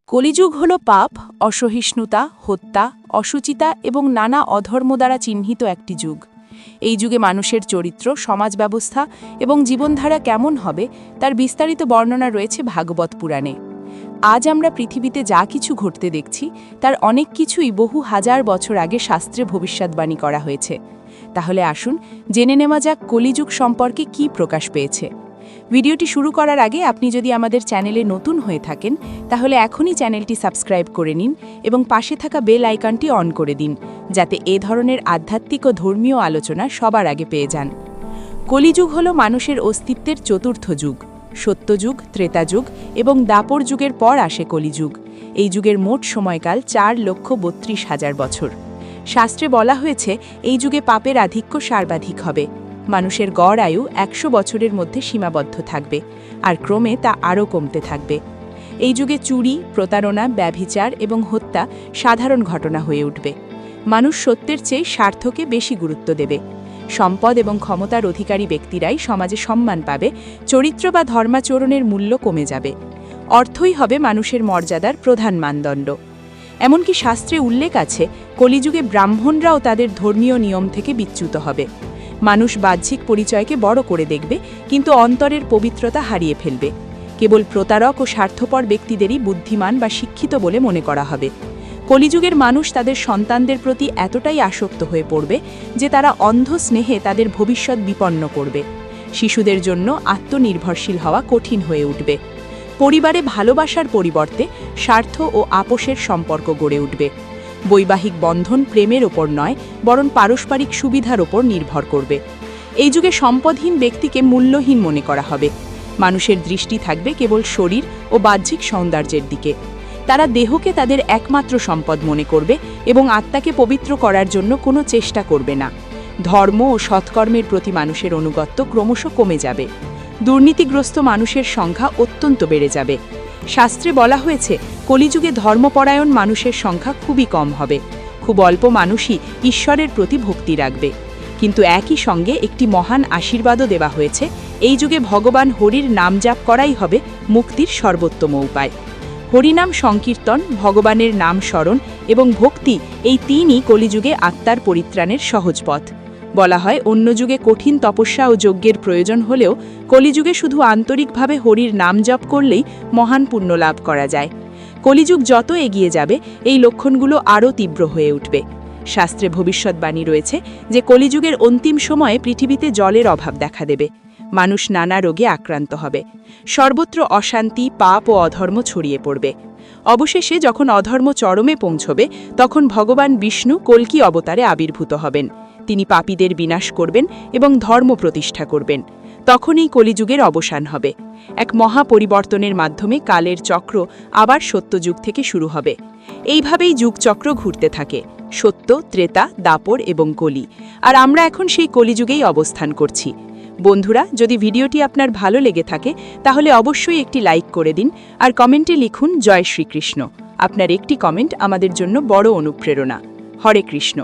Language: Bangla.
কলিযুগ হল পাপ, অসহিষ্ণুতা, হত্যা, অসুচিতা এবং নানা অধর্ম দ্বারা চিহ্নিত একটি যুগ। এই যুগে মানুষের চরিত্র, সমাজ ব্যবস্থা এবং জীবনধারা কেমন হবে তার বিস্তারিত বর্ণনা রয়েছে ভাগবত পুরাণে। আজ আমরা পৃথিবীতে যা কিছু ঘটতে দেখছি তার অনেক কিছুই বহু হাজার বছর আগে শাস্ত্রে ভবিষ্যদ্বাণী করা হয়েছে। তাহলে আসুন জেনে নেওয়া যাক কলিযুগ সম্পর্কে কী প্রকাশ পেয়েছে। ভিডিওটি শুরু করার আগে আপনি যদি আমাদের চ্যানেলে নতুন হয়ে থাকেন তাহলে এখনই চ্যানেলটি সাবস্ক্রাইব করে নিন এবং পাশে থাকা বেল আইকনটি অন করে দিন, যাতে এ ধরনের আধ্যাত্মিক ও ধর্মীয় আলোচনা সবার আগে পেয়ে যান। কলিযুগ হল মানুষের অস্তিত্বের চতুর্থ যুগ। সত্যযুগ, ত্রেতাযুগ এবং দাপর যুগের পর আসে কলিযুগ। এই যুগের মোট সময়কাল 4,32,000 বছর। শাস্ত্রে বলা হয়েছে এই যুগে পাপের আধিক্য সর্বাধিক হবে। মানুষের গড় আয়ু 100 বছরের মধ্যে সীমাবদ্ধ থাকবে, আর ক্রমে তা আরও কমতে থাকবে। এই যুগে চুরি, প্রতারণা, ব্যভিচার এবং হত্যা সাধারণ ঘটনা হয়ে উঠবে। মানুষ সত্যের চেয়ে স্বার্থকে বেশি গুরুত্ব দেবে। সম্পদ এবং ক্ষমতার অধিকারী ব্যক্তিরাই সমাজে সম্মান পাবে, চরিত্র বা ধর্মাচরণের মূল্য কমে যাবে। অর্থই হবে মানুষের মর্যাদার প্রধান মানদণ্ড। এমনকি শাস্ত্রে উল্লেখ আছে কলিযুগে ব্রাহ্মণরাও তাদের ধর্মীয় নিয়ম থেকে বিচ্যুত হবে। মানুষ বাহ্যিক পরিচয়কে বড় করে দেখবে, কিন্তু অন্তরের পবিত্রতা হারিয়ে ফেলবে। কেবল প্রতারক ও স্বার্থপর ব্যক্তিদেরই বুদ্ধিমান বা শিক্ষিত বলে মনে করা হবে। কলিযুগের মানুষ তাদের সন্তানদের প্রতি এতটাই আসক্ত হয়ে পড়বে যে তারা অন্ধ স্নেহে তাদের ভবিষ্যৎ বিপন্ন করবে। শিশুদের জন্য আত্মনির্ভরশীল হওয়া কঠিন হয়ে উঠবে। পরিবারে ভালোবাসার পরিবর্তে স্বার্থ ও আপোষের সম্পর্ক গড়ে উঠবে। বৈবাহিক বন্ধন প্রেমের ওপর নয়, বরং পারস্পরিক সুবিধার ওপর নির্ভর করবে। এই যুগে সম্পদহীন ব্যক্তিকে মূল্যহীন মনে করা হবে। মানুষের দৃষ্টি থাকবে কেবল শরীর ও বাহ্যিক সৌন্দর্যের দিকে। তারা দেহকে তাদের একমাত্র সম্পদ মনে করবে এবং আত্মাকে পবিত্র করার জন্য কোনো চেষ্টা করবে না। ধর্ম ও সৎকর্মের প্রতি মানুষের অনুগত্য ক্রমশ কমে যাবে। দুর্নীতিগ্রস্ত মানুষের সংখ্যা অত্যন্ত বেড়ে যাবে। শাস্ত্রে বলা হয়েছে কলিযুগে ধর্মপরায়ণ মানুষের সংখ্যা খুবই কম হবে। খুব অল্প মানুষই ঈশ্বরের প্রতি ভক্তি রাখবে। কিন্তু একই সঙ্গে একটি মহান আশীর্বাদও দেওয়া হয়েছে, এই যুগে ভগবান হরির নাম জাপ করাই হবে মুক্তির সর্বোত্তম উপায়। হরিনাম সংকীর্তন, ভগবানের নাম স্মরণ এবং ভক্তি, এই তিনই কলিযুগে আত্মার পরিত্রাণের সহজ পথ। বলা হয় অন্য যুগে কঠিন তপস্যা ও যজ্ঞের প্রয়োজন হলেও কলিযুগে শুধু আন্তরিকভাবে হরির নাম জপ করলেই মহান পুণ্য লাভ করা যায়। কলিযুগ যত এগিয়ে যাবে এই লক্ষণগুলো আরও তীব্র হয়ে উঠবে। শাস্ত্রে ভবিষ্যদ্বাণী রয়েছে যে কলিযুগের অন্তিম সময়ে পৃথিবীতে জলের অভাব দেখা দেবে। মানুষ নানা রোগে আক্রান্ত হবে। সর্বত্র অশান্তি, পাপ ও অধর্ম ছড়িয়ে পড়বে। অবশেষে যখন অধর্ম চরমে পৌঁছবে তখন ভগবান বিষ্ণু কল্কি অবতারে আবির্ভূত হবেন। তিনি পাপীদের বিনাশ করবেন এবং ধর্ম প্রতিষ্ঠা করবেন। তখনই কলিযুগের অবসান হবে। এক মহাপরিবর্তনের মাধ্যমে কালের চক্র আবার সত্যযুগ থেকে শুরু হবে। এইভাবেই যুগচক্র ঘুরতে থাকে, সত্য, ত্রেতা, দাপর এবং কলি। আর আমরা এখন সেই কলিযুগেই অবস্থান করছি। বন্ধুরা, যদি ভিডিওটি আপনার ভালো লেগে থাকে তাহলে অবশ্যই একটি লাইক করে দিন আর কমেন্টে লিখুন জয় শ্রীকৃষ্ণ। আপনার একটি কমেন্ট আমাদের জন্য বড় অনুপ্রেরণা। হরে কৃষ্ণ।